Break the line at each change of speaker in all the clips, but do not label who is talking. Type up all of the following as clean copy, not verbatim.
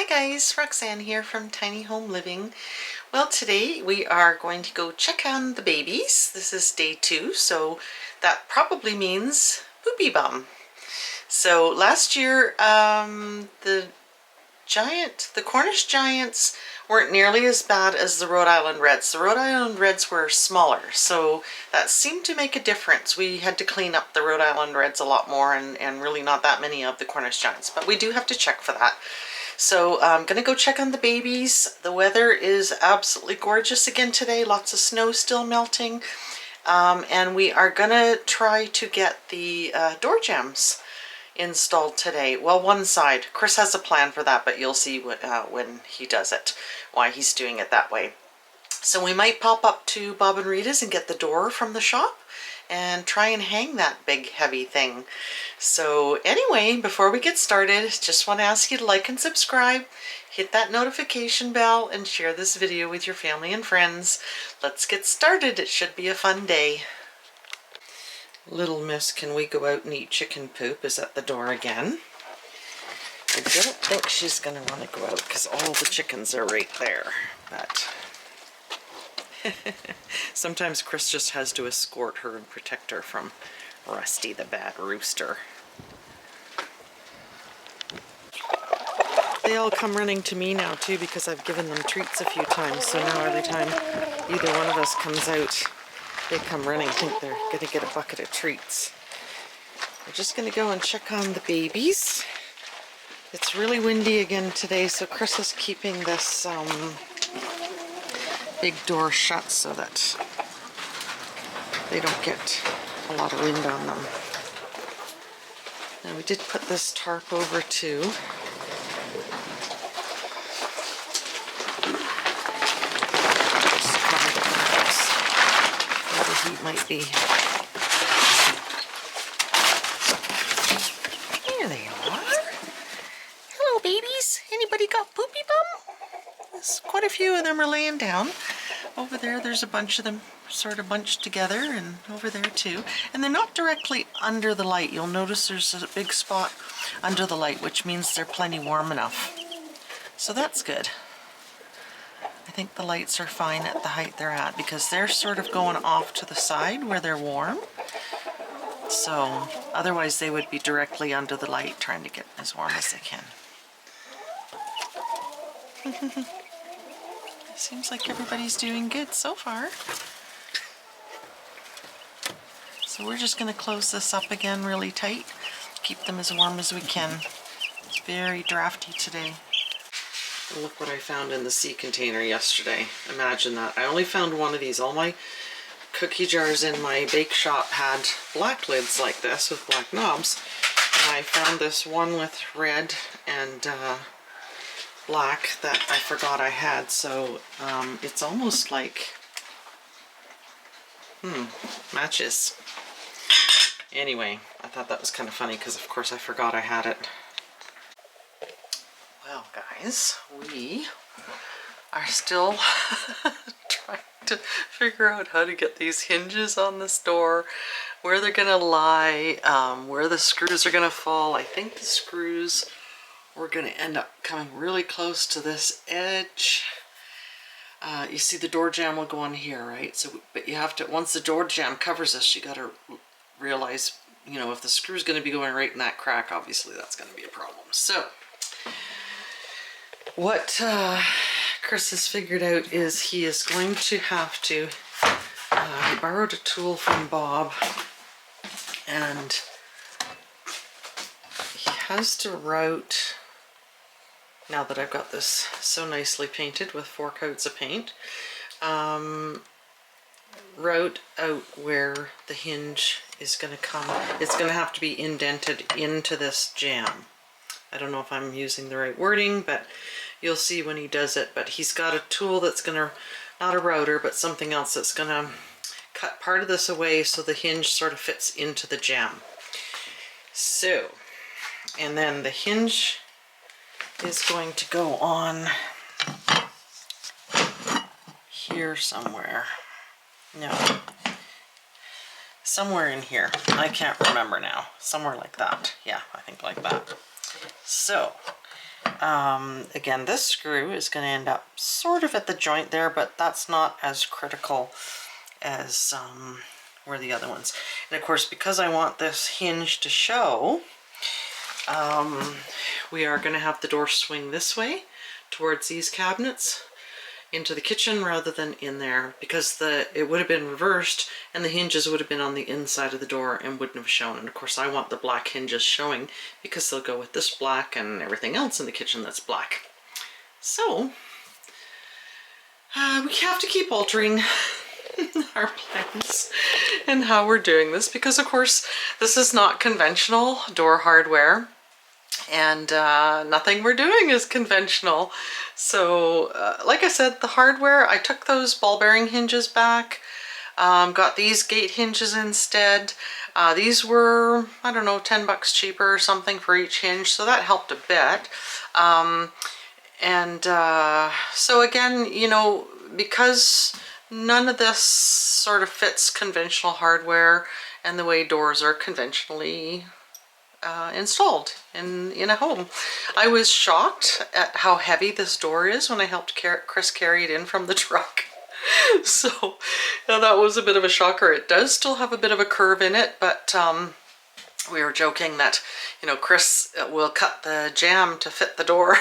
Hi guys, Roxanne here from Tiny Home Living. Well, today we are going to go check on the babies. This is day 2, so that probably means poopy bum. So last year, the Cornish giants weren't nearly as bad as the Rhode Island Reds. The Rhode Island Reds were smaller, so that seemed to make a difference. We had to clean up the Rhode Island Reds a lot more and really not that many of the Cornish giants, but we do have to check for that. So I'm gonna go check on the babies. The weather is absolutely gorgeous again today. Lots of snow still melting. And we are gonna try to get the door jambs installed today. Well, one side. Chris has a plan for that, but you'll see when he does it, why he's doing it that way. So we might pop up to Bob and Rita's and get the door from the shop and try and hang that big heavy thing. So anyway, before we get started, just want to ask you to like and subscribe, hit that notification bell, and share this video with your family and friends. Let's get started. It should be a fun day. Little miss, can we go out and eat chicken poop, is at the door again. I don't think she's going to want to go out because all the chickens are right there, but sometimes Chris just has to escort her and protect her from Rusty the bad rooster. They all come running to me now too because I've given them treats a few times, so now every time either one of us comes out, they come running, think they're going to get a bucket of treats. We're just going to go and check on the babies. It's really windy again today, so Chris is keeping this big door shut so that they don't get a lot of wind on them. Now we did put this tarp over too. Just cover the windows where the heat might be. There they are. Hello babies. Anybody got poopy bum? There's quite a few of them are laying down. Over there, there's a bunch of them sort of bunched together, and over there too. And they're not directly under the light. You'll notice there's a big spot under the light, which means they're plenty warm enough. So that's good. I think the lights are fine at the height they're at because they're sort of going off to the side where they're warm. So otherwise they would be directly under the light trying to get as warm as they can. Seems like everybody's doing good so far. So we're just going to close this up again really tight, keep them as warm as we can. It's very drafty today. Look what I found in the sea container yesterday. Imagine that. I only found one of these. All my cookie jars in my bake shop had black lids like this with black knobs. And I found this one with red and black that I forgot I had, so it's almost like matches. Anyway, I thought that was kind of funny because of course I forgot I had it. Well guys, we are still trying to figure out how to get these hinges on this door, where they're gonna lie, where the screws are gonna fall. I think the screws, we're going to end up coming really close to this edge. You see the door jamb will go on here, right? So, but you have to, once the door jamb covers this, you got to realize, you know, if the screw's going to be going right in that crack, obviously that's going to be a problem. So, what Chris has figured out is he is going to have to, he borrowed a tool from Bob, and he has to route, now that I've got this so nicely painted with 4 coats of paint, route out where the hinge is going to come. It's going to have to be indented into this jamb. I don't know if I'm using the right wording, but you'll see when he does it. But he's got a tool that's going to, not a router, but something else that's going to cut part of this away so the hinge sort of fits into the jamb. So, and then the hinge is going to go on here somewhere. No, somewhere in here. I can't remember now. Somewhere like that. Yeah, I think like that. So, Again, this screw is going to end up sort of at the joint there, but that's not as critical as where the other ones. And of course, because I want this hinge to show, we are going to have the door swing this way towards these cabinets into the kitchen rather than in there, because it would have been reversed and the hinges would have been on the inside of the door and wouldn't have shown. And of course I want the black hinges showing because they'll go with this black and everything else in the kitchen that's black. So we have to keep altering our plans and how we're doing this, because of course this is not conventional door hardware, and nothing we're doing is conventional. So like I said, the hardware, I took those ball bearing hinges back, got these gate hinges instead. These were, I don't know, 10 bucks cheaper or something for each hinge, so that helped a bit. So again, you know, because none of this sort of fits conventional hardware and the way doors are conventionally installed in a home. I was shocked at how heavy this door is when I helped Chris carry it in from the truck. So that was a bit of a shocker. It does still have a bit of a curve in it, but we were joking that, you know, Chris will cut the jamb to fit the door.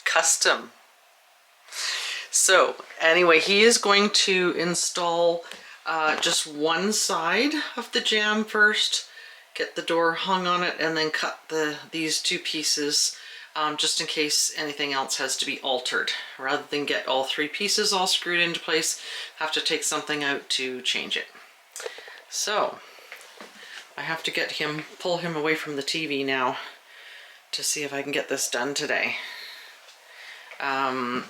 Custom. So anyway, he is going to install just one side of the jamb first, get the door hung on it, and then cut these two pieces just in case anything else has to be altered. Rather than get all three pieces all screwed into place, have to take something out to change it. So I have to pull him away from the TV now to see if I can get this done today.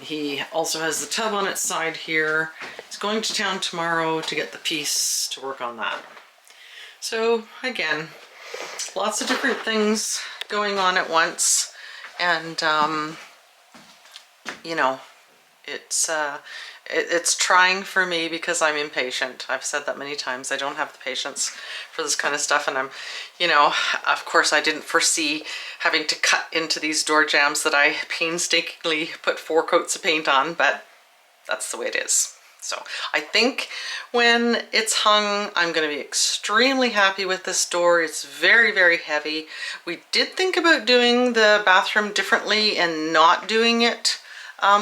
He also has the tub on its side here. He's going to town tomorrow to get the piece to work on that. So again, lots of different things going on at once, and you know, it's trying for me because I'm impatient. I've said that many times. I don't have the patience for this kind of stuff, and I'm, you know, of course I didn't foresee having to cut into these door jambs that I painstakingly put 4 coats of paint on, but that's the way it is. So I think when it's hung, I'm going to be extremely happy with this door. It's very, very heavy. We did think about doing the bathroom differently and not doing it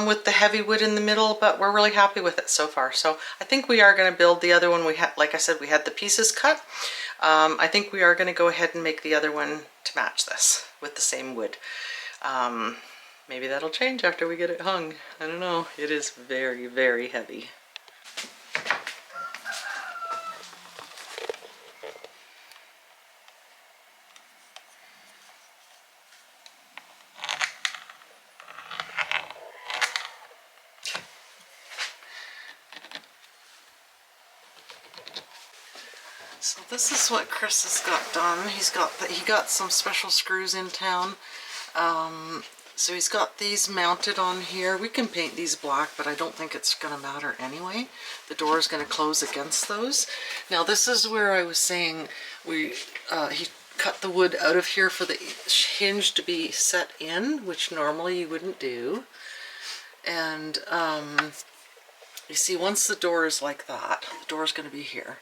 with the heavy wood in the middle, but we're really happy with it so far. So I think we are going to build the other one. We had, like I said, we had the pieces cut. I think we are going to go ahead and make the other one to match this with the same wood. Maybe that'll change after we get it hung. I don't know. It is very, very heavy. So this is what Chris has got done. He got some special screws in town. So he's got these mounted on here. We can paint these black, but I don't think it's going to matter anyway. The door is going to close against those. Now this is where I was saying he cut the wood out of here for the hinge to be set in, which normally you wouldn't do. And you see, once the door is like that, the door is going to be here.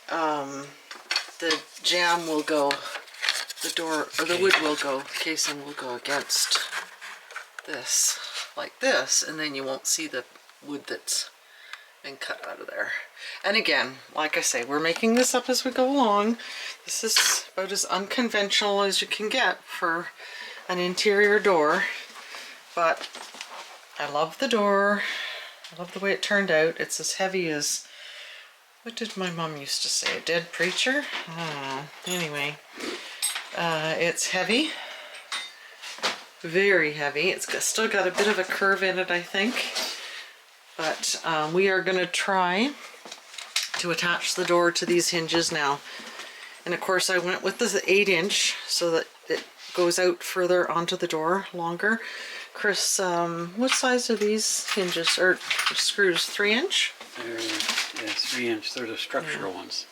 The jamb will go, the wood will go, casing will go against this, like this, and then you won't see the wood that's been cut out of there. And again, like I say, we're making this up as we go along. This is about as unconventional as you can get for an interior door, but I love the door. I love the way it turned out. It's as heavy as, what did my mom used to say, a dead preacher? Anyway, it's heavy, very heavy. It's still got a bit of a curve in it, I think. But we are going to try to attach the door to these hinges now. And of course I went with the 8-inch so that it goes out further onto the door, longer. Chris, what size are these hinges, or screws, 3-inch?
Yeah, 3-inch. They're the structural ones.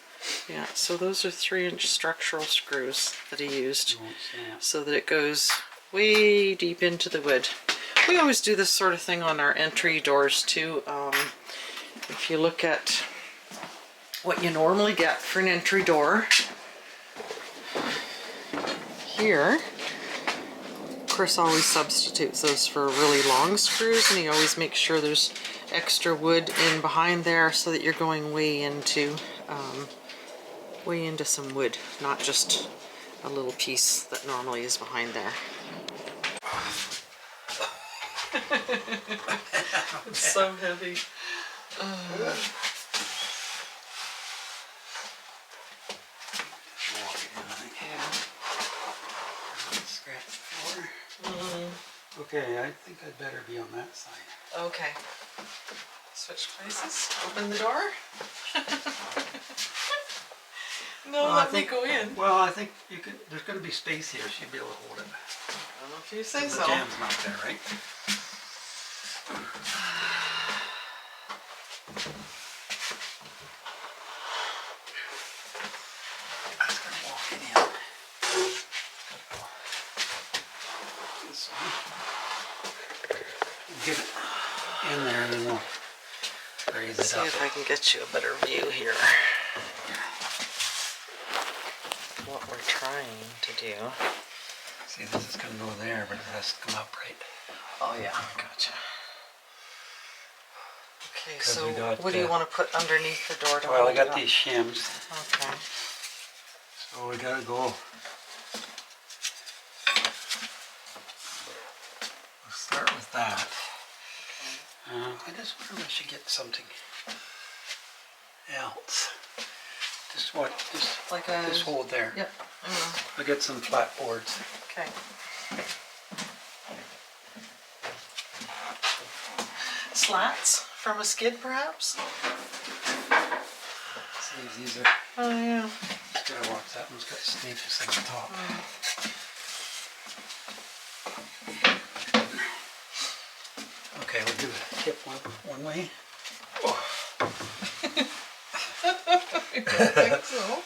Yeah, so those are 3-inch structural screws that he used so that it goes way deep into the wood. We always do this sort of thing on our entry doors too. If you look at what you normally get for an entry door, here, Chris always substitutes those for really long screws, and he always makes sure there's extra wood in behind there so that you're going way into some wood, not just a little piece that normally is behind there. It's so heavy.
Okay, I think I'd better be on that side.
Okay. Switch places. Open the door. No,
Well,
let me go in.
Well, I think you could. There's going to be space here. She'd be able to hold it.
I don't know if you say
The
so.
jam's not there, right? I was going to walk it in. This way. Get it in there, and then we'll raise it
See
up.
if I can get you a better view here. What we're trying to do.
See, this is going to go there, but it has to come up right.
Oh yeah, gotcha. Okay,
'Cause
so
we got,
what do you want to put underneath the door to
Well, I
hold it
got
up?
these shims,
Okay.
so we got to go. We'll start with that. I just wonder if I should get something else. Just what? Just
Like a...
Just hold there.
Yep, I know.
I'll get some flat boards.
Okay. Slats from a skid, perhaps?
See if these are.
Oh yeah.
Just gotta watch that one's got staples on the top. Okay, we'll do a tip one way.
I don't think so.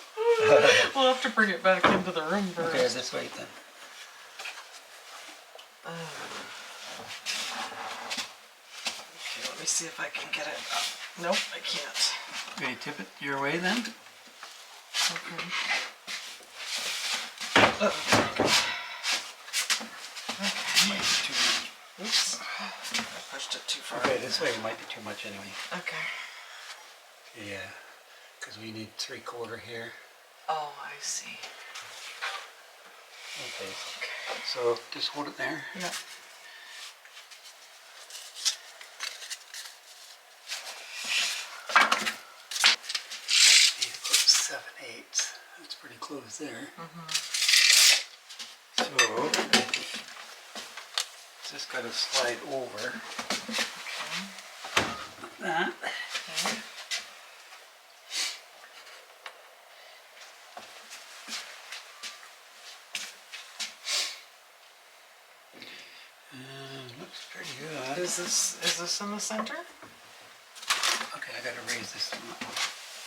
We'll have to bring it back into the room first.
Okay, this way then.
Okay, let me see if I can get it up. Nope, I can't.
Okay, tip it your way then.
Okay.
Might be too much.
Oops. I pushed it too far.
Okay, this way might be too much anyway.
Okay.
Yeah, because we need 3/4 here.
Oh, I see.
Okay, so just hold it there.
Yeah.
Need to put 7/8. That's pretty close there. So just got to slide over like that.
Okay.
Looks pretty good.
Is this in the center?
Okay, I got to raise this one up.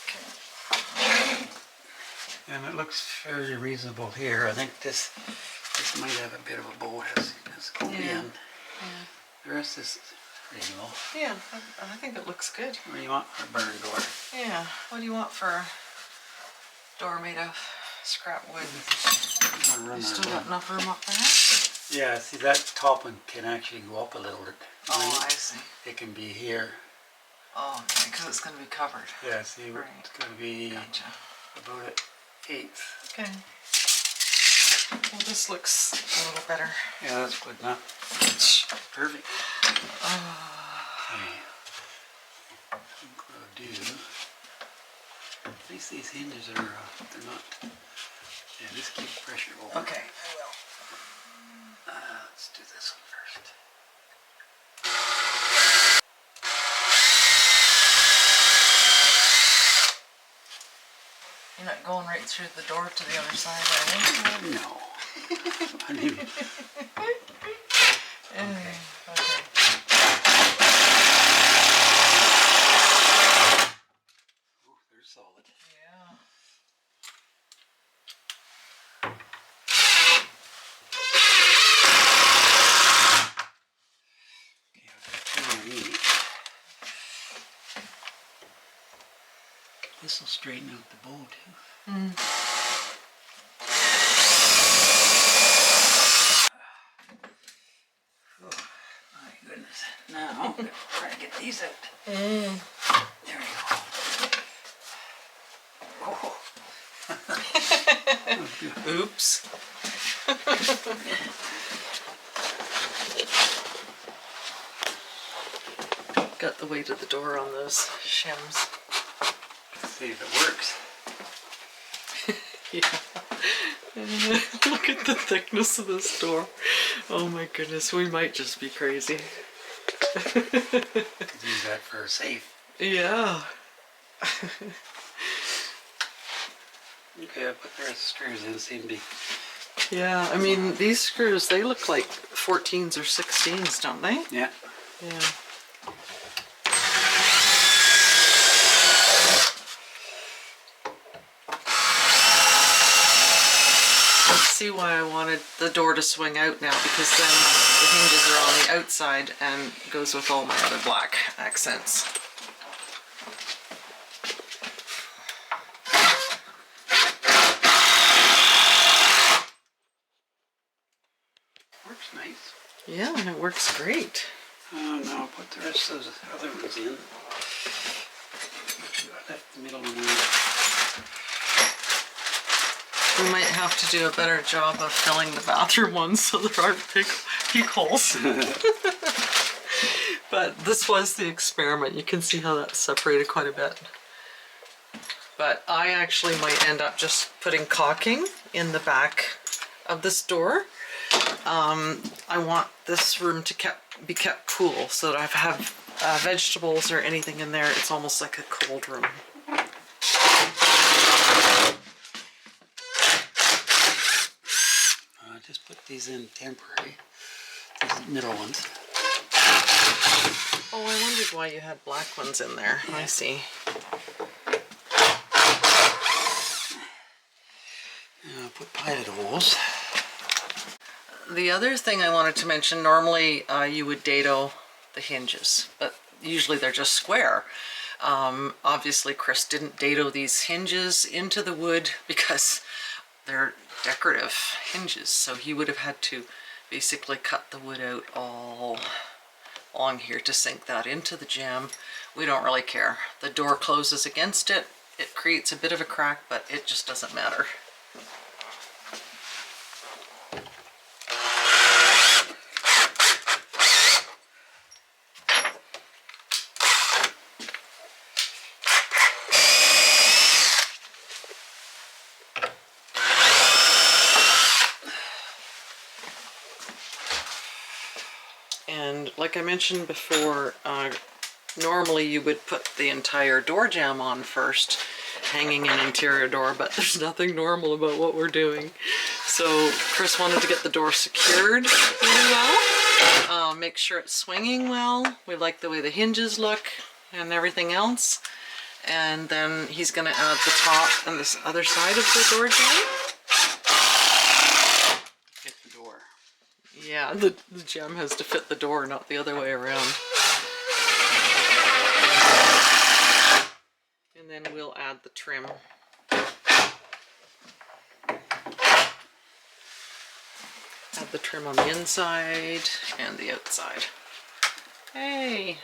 Okay.
And it looks fairly reasonable here. I think this might have a bit of a bow as going in.
Yeah.
The rest is reasonable.
Yeah, I think it looks good.
What do you want for a barn door?
Yeah. What do you want for a door made of scrap wood?
I'm gonna run
You
that
still got
one.
enough room up there?
Yeah, see that top one can actually go up a little bit.
Oh, I see.
It can be here.
Oh, okay, because it's going to be covered.
Yeah, see,
Right.
it's going to be
Gotcha.
about an 1/8.
Okay. Well, this looks a little better.
Yeah, that's good enough. Perfect. Okay. I think what I'll do. At least these hinges are, they're not. Yeah, just keep pressure over.
Okay, I will.
Let's do this one first.
You're not going right through the door to the other side, are you?
No. I mean,
Okay.
ooh, they're solid.
Yeah.
This will straighten out the bow too. Oh, my goodness. Now, I'm going to try to get these out. There we go. Oh.
Oops. Got the weight of the door on those shims.
Let's see if it works.
Yeah. Look at the thickness of this door. Oh my goodness, we might just be crazy.
Could use that for a safe.
Yeah.
Okay, I put the rest of the screws in, seem to be.
Yeah, I mean, these screws, they look like 14s or 16s, don't they?
Yeah.
Yeah. See why I wanted the door to swing out now, because then the hinges are on the outside and goes with all my other black accents.
Works nice.
Yeah, and it works great.
Now I'll put the rest of those other ones in. I left the middle one out.
We might have to do a better job of filling the bathroom ones so there aren't peek holes. But this was the experiment. You can see how that's separated quite a bit. But I actually might end up just putting caulking in the back of this door. I want this room to be kept cool, so that if I have vegetables or anything in there, it's almost like a cold room.
Just put these in temporary, these middle ones.
Oh, I wondered why you had black ones in there. Yeah. I see.
I'll put pilot holes.
The other thing I wanted to mention, normally you would dado the hinges, but usually they're just square. Obviously Chris didn't dado these hinges into the wood because they're decorative hinges, so he would have had to basically cut the wood out all along here to sink that into the jamb. We don't really care. The door closes against it. It creates a bit of a crack, but it just doesn't matter. And like I mentioned before, normally you would put the entire door jamb on first, hanging an interior door, but there's nothing normal about what we're doing. So Chris wanted to get the door secured really well, make sure it's swinging well. We like the way the hinges look and everything else. And then he's going to add the top and this other side of the door jamb. Yeah, the jamb has to fit the door, not the other way around. And then we'll add the trim. Add the trim on the inside and the outside. Hey!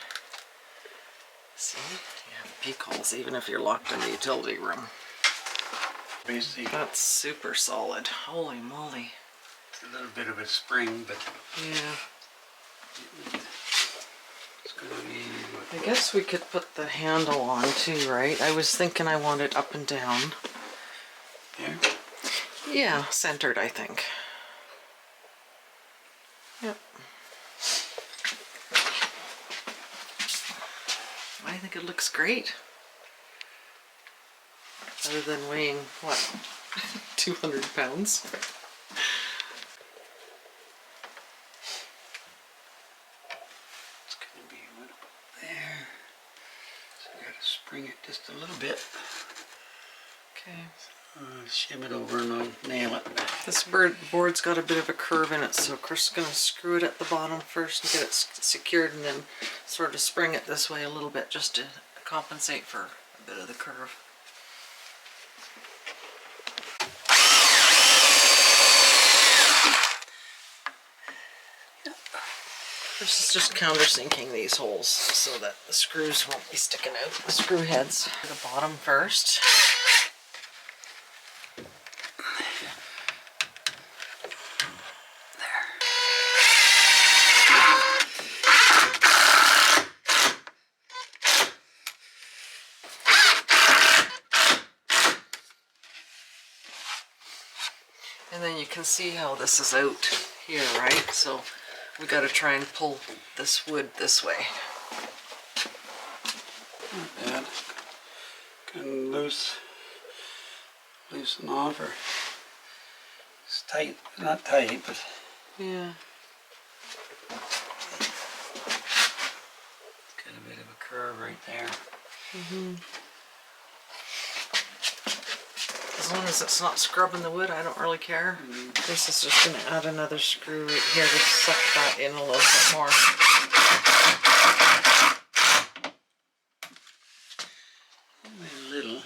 See? You have peek holes even if you're locked in the utility room.
Basically,
that's super solid. Holy moly.
a little bit of a spring, but
yeah,
it's going to be what?
I guess we could put the handle on too, right? I was thinking I want it up and down.
There?
Yeah, centered, I think. Yep. I think it looks great. Other than weighing, what, 200 pounds?
It's going to be right about there. So I got to spring it just a little bit.
Okay.
Shim it over and I'll nail it.
This board's got a bit of a curve in it, so Chris is going to screw it at the bottom first and get it secured, and then sort of spring it this way a little bit just to compensate for a bit of the curve. This is just countersinking these holes so that the screws won't be sticking out, the screw heads. The bottom first. And then you can see how this is out here, right? So we got to try and pull this wood this way.
Not bad. Can loosen off, or it's tight. Not tight, but
Yeah.
got a bit of a curve right there.
As long as it's not scrubbing the wood, I don't really care. This is just going to add another screw right here to suck that in a little bit more.
Only a little.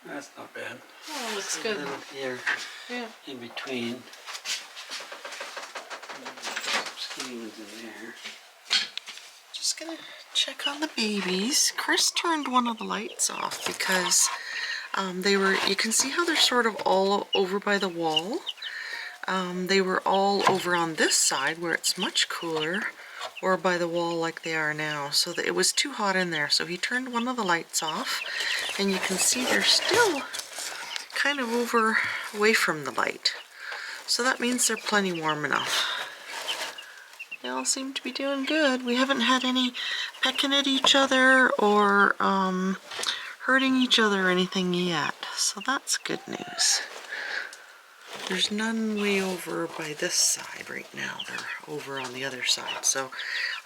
That's not bad.
Oh, looks
A
good.
little here
Yeah.
in between. Skins in there.
Just gonna check on the babies. Chris turned one of the lights off because you can see how they're sort of all over by the wall. They were all over on this side where it's much cooler, or by the wall like they are now, so that it was too hot in there. So he turned one of the lights off, and you can see they're still kind of away from the light. So that means they're plenty warm enough. They all seem to be doing good. We haven't had any pecking at each other or hurting each other or anything yet. So that's good news. There's none way over by this side right now. They're over on the other side. So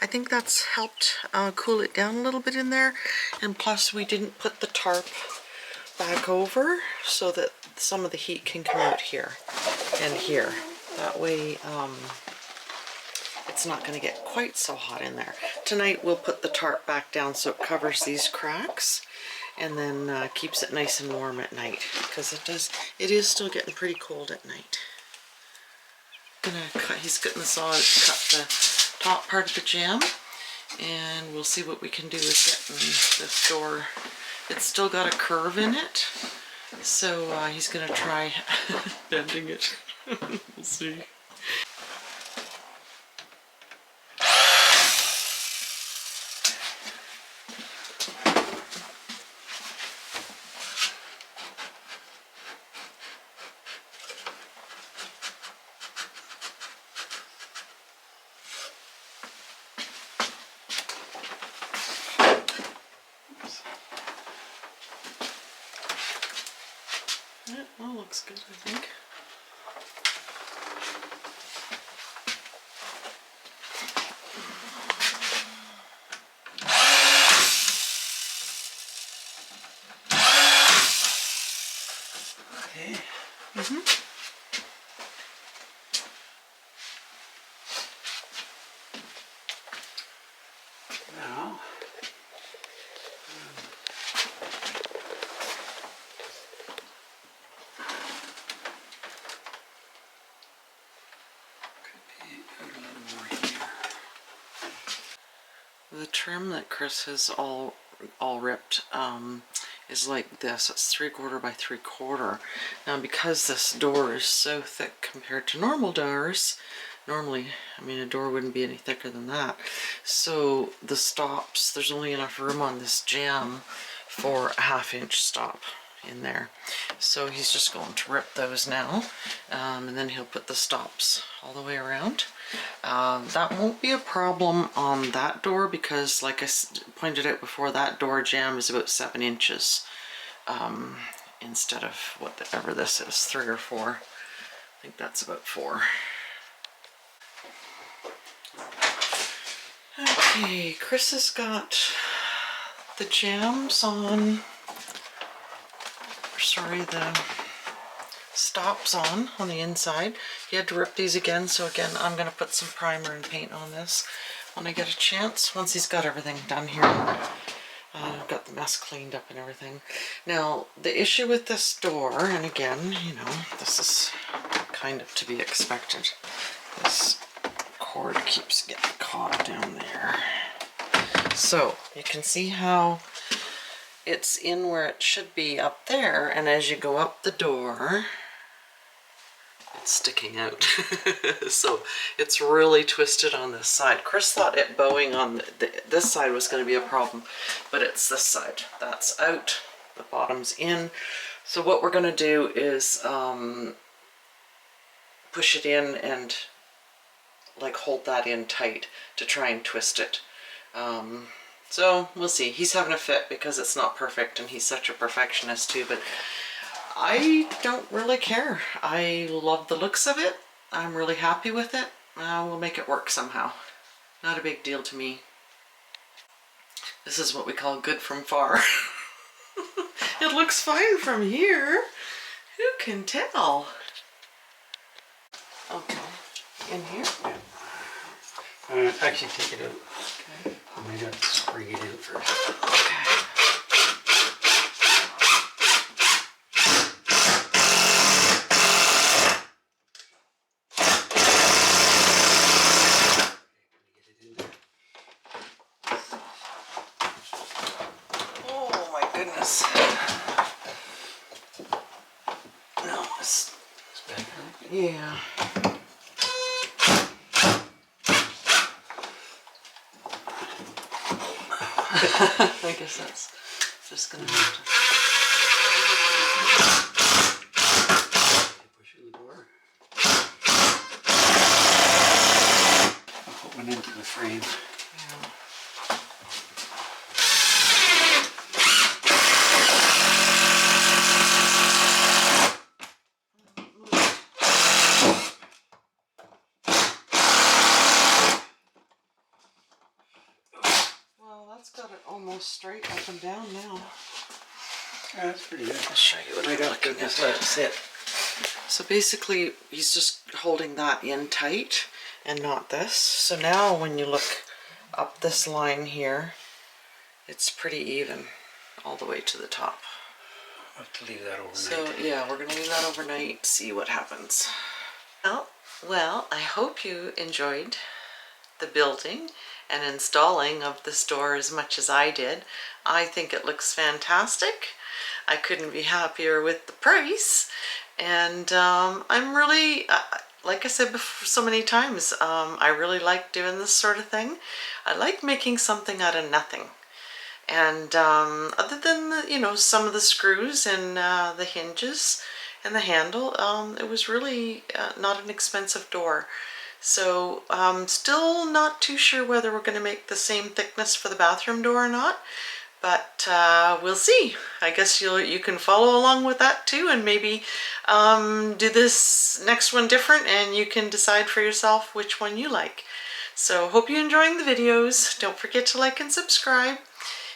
I think that's helped cool it down a little bit in there. And plus we didn't put the tarp back over so that some of the heat can come out here and here. That way it's not going to get quite so hot in there. Tonight we'll put the tarp back down so it covers these cracks and then keeps it nice and warm at night, because it is still getting pretty cold at night. He's getting the saw to cut the top part of the jamb, and we'll see what we can do with getting this door. It's still got a curve in it, so he's going to try bending it. We'll see. Yeah, well, looks good, I think.
Okay. Now, could be a little more here.
The trim that Chris has all ripped is like this. It's 3/4 by 3/4. Now because this door is so thick compared to normal doors, normally, I mean, a door wouldn't be any thicker than that. So the stops, there's only enough room on this jamb for a 1/2 inch stop in there. So he's just going to rip those now, and then he'll put the stops all the way around. That won't be a problem on that door because, like I pointed out before, that door jamb is about 7 inches instead of whatever this is, 3 or 4. I think that's about 4. Okay, Chris has got the jambs on the stops on the inside. You had to rip these again, so again I'm going to put some primer and paint on this when I get a chance, once he's got everything done here. I've got the mess cleaned up and everything. Now the issue with this door, and again, you know, this is kind of to be expected, this cord keeps getting caught down there. So you can see how it's in where it should be up there, and as you go up the door, it's sticking out. So it's really twisted on this side. Chris thought it bowing on this side was going to be a problem, but it's this side. That's out, the bottom's in. So what we're going to do is push it in and like hold that in tight to try and twist it. So we'll see. He's having a fit because it's not perfect, and he's such a perfectionist too, but I don't really care. I love the looks of it. I'm really happy with it. We'll make it work somehow. Not a big deal to me. This is what we call good from far. It looks fine from here. Who can tell? Okay, in here?
Actually take it out.
Okay.
Maybe I'll just bring it in first.
Okay. Oh my goodness. No, it's
back.
yeah. I guess that's just gonna have to.
Push in the door. I'll put one into the frame.
Yeah. Well, that's got it almost straight up and down now.
Yeah, that's pretty good.
I'll show you what I'm looking at.
Just let it sit.
So basically, he's just holding that in tight and not this. So now when you look up this line here, it's pretty even all the way to the top.
I'll have to leave that overnight.
So yeah, we're gonna leave that overnight, see what happens. Well, I hope you enjoyed the building and installing of this door as much as I did. I think it looks fantastic. I couldn't be happier with the price, and I'm really, like I said before so many times, I really like doing this sort of thing. I like making something out of nothing. And other than the, you know, some of the screws and the hinges and the handle, it was really not an expensive door. So I'm still not too sure whether we're going to make the same thickness for the bathroom door or not, but we'll see. I guess you can follow along with that too, and maybe do this next one different, and you can decide for yourself which one you like. So hope you're enjoying the videos. Don't forget to like and subscribe.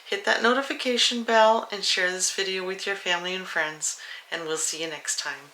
Hit that notification bell and share this video with your family and friends, and we'll see you next time.